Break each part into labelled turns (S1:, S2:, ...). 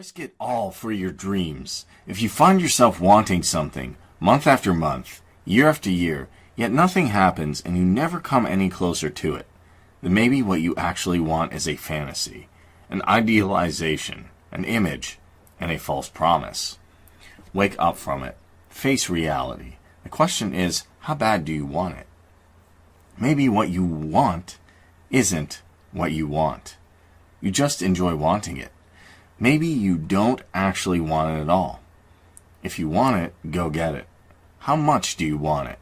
S1: Risk it all for your dreams. If you find yourself wanting something, month after month, year after year, yet nothing happens and you never come any closer to it, then maybe what you actually want is a fantasy, an idealization, an image, and a false promise. Wake up from it. Face reality. The question is, how bad do you want it? Maybe what you want isn't what you want. You just enjoy wanting it. Maybe you don't actually want it at all. If you want it, go get it. How much do you want it?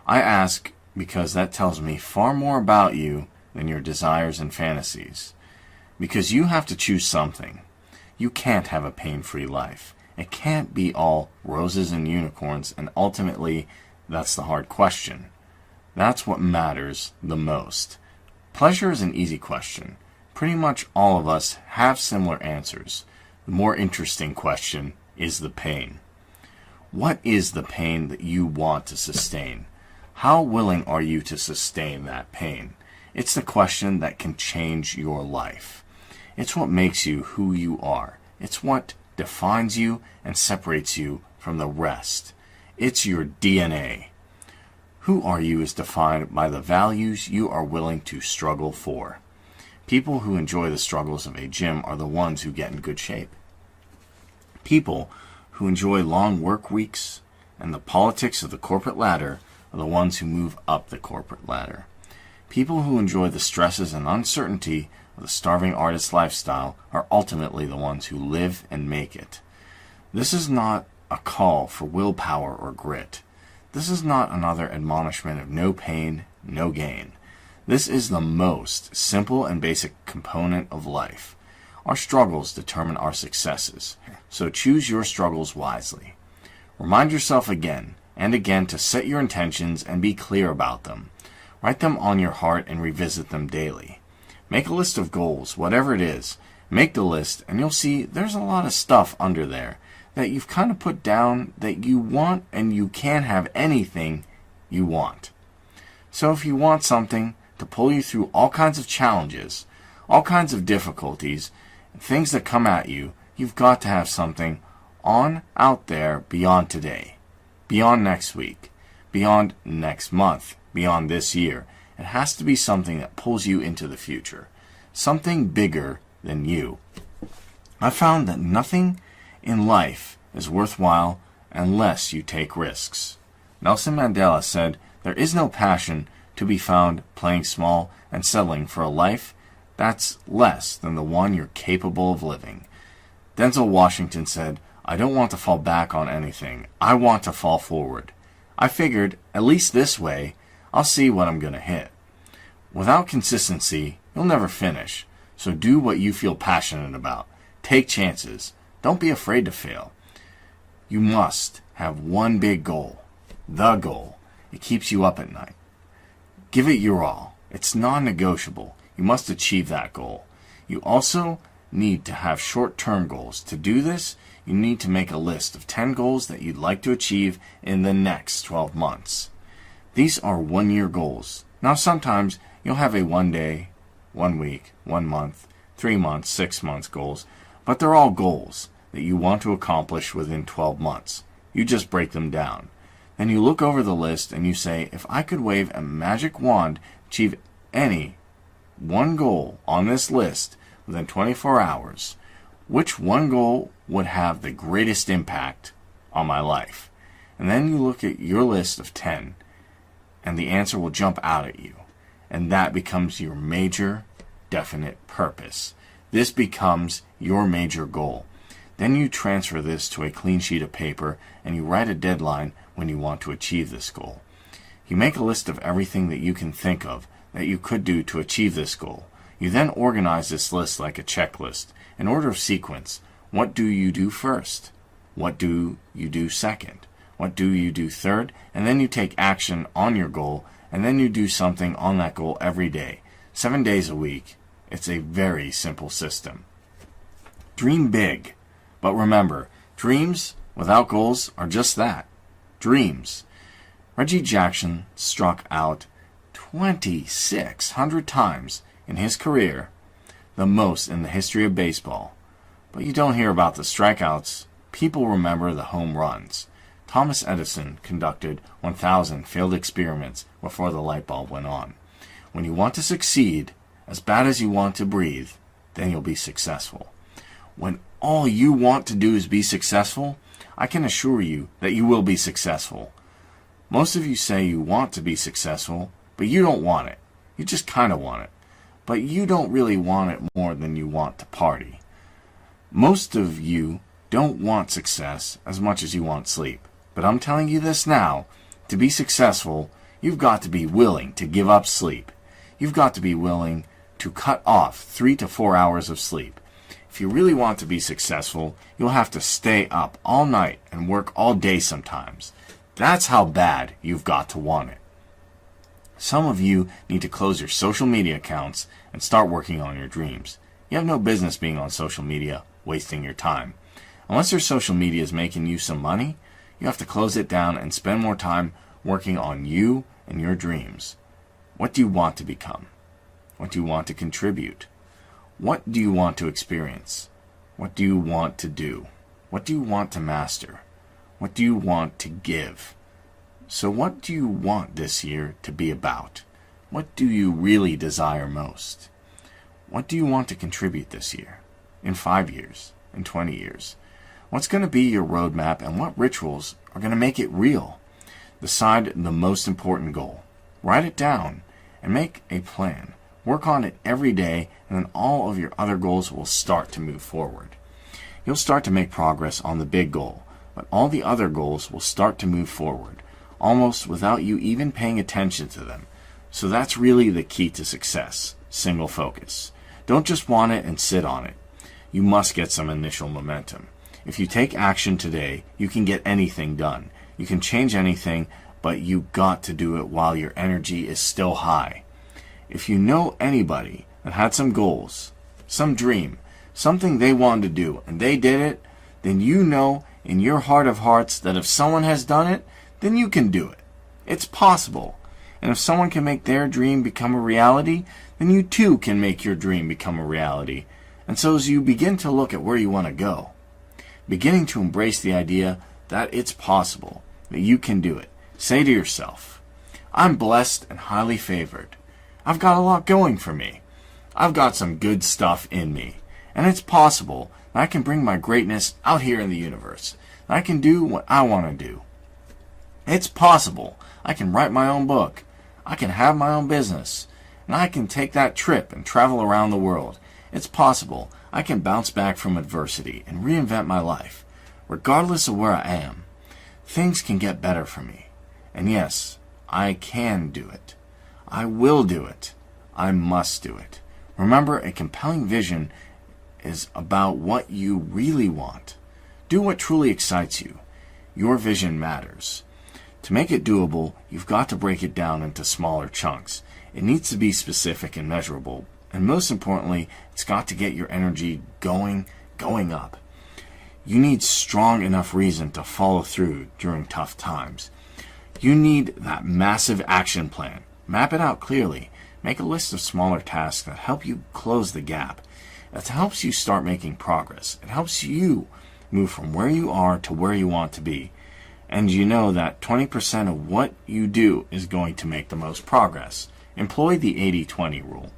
S1: I ask because that tells me far more about you than your desires and fantasies. Because you have to choose something. You can't have a pain-free life. It can't be all roses and unicorns, and ultimately, that's the hard question. That's what matters the most. Pleasure is an easy question. Pretty much all of us have similar answers. The more interesting question is the pain. What is the pain that you want to sustain? How willing are you to sustain that pain? It's the question that can change your life. It's what makes you who you are. It's what defines you and separates you from the rest. It's your DNA. Who are you is defined by the values you are willing to struggle for. People who enjoy the struggles of a gym are the ones who get in good shape. People who enjoy long work weeks and the politics of the corporate ladder are the ones who move up the corporate ladder. People who enjoy the stresses and uncertainty of the starving artist lifestyle are ultimately the ones who live and make it. This is not a call for willpower or grit. This is not another admonishment of no pain, no gain. This is the most simple and basic component of life. Our struggles determine our successes, so choose your struggles wisely. Remind yourself again and again to set your intentions and be clear about them. Write them on your heart and revisit them daily. Make a list of goals, whatever it is. Make the list and you'll see there's a lot of stuff under there that you've kind of put down that you want, and you can't have anything you want. So if you want something to pull you through all kinds of challenges, all kinds of difficulties, things that come at you, you've got to have something out there beyond today, beyond next week, beyond next month, beyond this year. It has to be something that pulls you into the future, something bigger than you. I found that nothing in life is worthwhile unless you take risks. Nelson Mandela said, "There is no passion to be found playing small and settling for a life that's less than the one you're capable of living." Denzel Washington said, "I don't want to fall back on anything. I want to fall forward. I figured, at least this way, I'll see what I'm going to hit." Without consistency, you'll never finish. So do what you feel passionate about. Take chances. Don't be afraid to fail. You must have one big goal. The goal. It keeps you up at night. Give it your all. It's non-negotiable. You must achieve that goal. You also need to have short-term goals. To do this, you need to make a list of 10 goals that you'd like to achieve in the next 12 months. These are one-year goals. Now sometimes you'll have a 1 day, 1 week, 1 month, 3 months, 6 months goals, but they're all goals that you want to accomplish within 12 months. You just break them down. Then you look over the list and you say, if I could wave a magic wand, achieve any one goal on this list within 24 hours, which one goal would have the greatest impact on my life? And then you look at your list of 10, and the answer will jump out at you. And that becomes your major, definite purpose. This becomes your major goal. Then you transfer this to a clean sheet of paper and you write a deadline when you want to achieve this goal. You make a list of everything that you can think of that you could do to achieve this goal. You then organize this list like a checklist in order of sequence. What do you do first? What do you do second? What do you do third? And then you take action on your goal, and then you do something on that goal every day, 7 days a week. It's a very simple system. Dream big. But remember, dreams without goals are just that. Dreams. Reggie Jackson struck out 2,600 times in his career, the most in the history of baseball. But you don't hear about the strikeouts. People remember the home runs. Thomas Edison conducted 1,000 failed experiments before the light bulb went on. When you want to succeed, as bad as you want to breathe, then you'll be successful. When all you want to do is be successful, I can assure you that you will be successful. Most of you say you want to be successful, but you don't want it. You just kind of want it. But you don't really want it more than you want to party. Most of you don't want success as much as you want sleep. But I'm telling you this now, to be successful, you've got to be willing to give up sleep. You've got to be willing to cut off 3 to 4 hours of sleep. If you really want to be successful, you'll have to stay up all night and work all day sometimes. That's how bad you've got to want it. Some of you need to close your social media accounts and start working on your dreams. You have no business being on social media, wasting your time. Unless your social media is making you some money, you have to close it down and spend more time working on you and your dreams. What do you want to become? What do you want to contribute? What do you want to experience? What do you want to do? What do you want to master? What do you want to give? So what do you want this year to be about? What do you really desire most? What do you want to contribute this year? In 5 years? In 20 years? What's going to be your roadmap and what rituals are going to make it real? Decide the most important goal. Write it down and make a plan. Work on it every day, and then all of your other goals will start to move forward. You'll start to make progress on the big goal, but all the other goals will start to move forward, almost without you even paying attention to them. So that's really the key to success, single focus. Don't just want it and sit on it. You must get some initial momentum. If you take action today, you can get anything done. You can change anything, but you got to do it while your energy is still high. If you know anybody that had some goals, some dream, something they wanted to do, and they did it, then you know in your heart of hearts that if someone has done it, then you can do it. It's possible. And if someone can make their dream become a reality, then you too can make your dream become a reality. And so as you begin to look at where you want to go, beginning to embrace the idea that it's possible, that you can do it, say to yourself, I'm blessed and highly favored. I've got a lot going for me. I've got some good stuff in me. And it's possible that I can bring my greatness out here in the universe. That I can do what I want to do. It's possible I can write my own book. I can have my own business. And I can take that trip and travel around the world. It's possible I can bounce back from adversity and reinvent my life. Regardless of where I am, things can get better for me. And yes, I can do it. I will do it. I must do it. Remember, a compelling vision is about what you really want. Do what truly excites you. Your vision matters. To make it doable, you've got to break it down into smaller chunks. It needs to be specific and measurable. And most importantly, it's got to get your energy going up. You need strong enough reason to follow through during tough times. You need that massive action plan. Map it out clearly. Make a list of smaller tasks that help you close the gap. It helps you start making progress. It helps you move from where you are to where you want to be. And you know that 20% of what you do is going to make the most progress. Employ the 80-20 rule.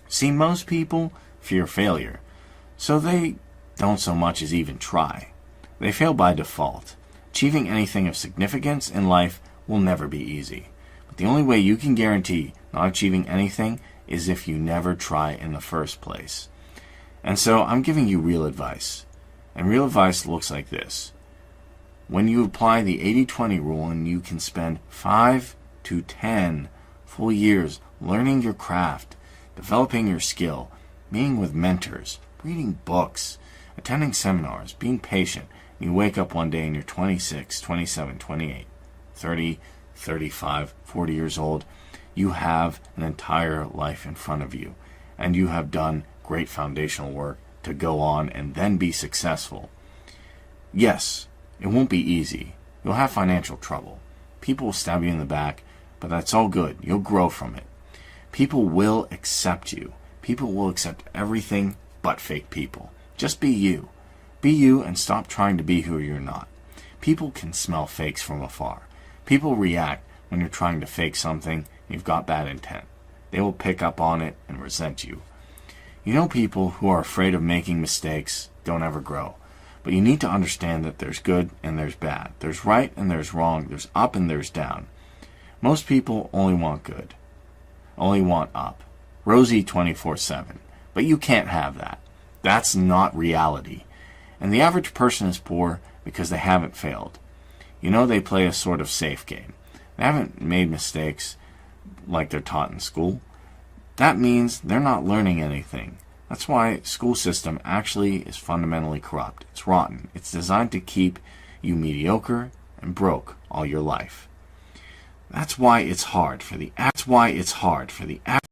S1: See, most people fear failure, so they don't so much as even try. They fail by default. Achieving anything of significance in life will never be easy. But the only way you can guarantee not achieving anything is if you never try in the first place. And so I'm giving you real advice. And real advice looks like this. When you apply the 80-20 rule and you can spend 5 to 10 full years learning your craft, developing your skill, being with mentors, reading books, attending seminars, being patient, and you wake up one day and you're 26, 27, 28, 30, 35, 40 years old, you have an entire life in front of you, and you have done great foundational work to go on and then be successful. Yes, it won't be easy. You'll have financial trouble. People will stab you in the back, but that's all good. You'll grow from it. People will accept you. People will accept everything but fake people. Just be you. Be you and stop trying to be who you're not. People can smell fakes from afar. People react when you're trying to fake something and you've got bad intent. They will pick up on it and resent you. You know, people who are afraid of making mistakes don't ever grow. But you need to understand that there's good and there's bad. There's right and there's wrong. There's up and there's down. Most people only want good. Only want up. Rosy 24/7. But you can't have that. That's not reality. And the average person is poor because they haven't failed. You know, they play a sort of safe game. They haven't made mistakes like they're taught in school. That means they're not learning anything. That's why school system actually is fundamentally corrupt. It's rotten. It's designed to keep you mediocre and broke all your life. That's why it's hard for the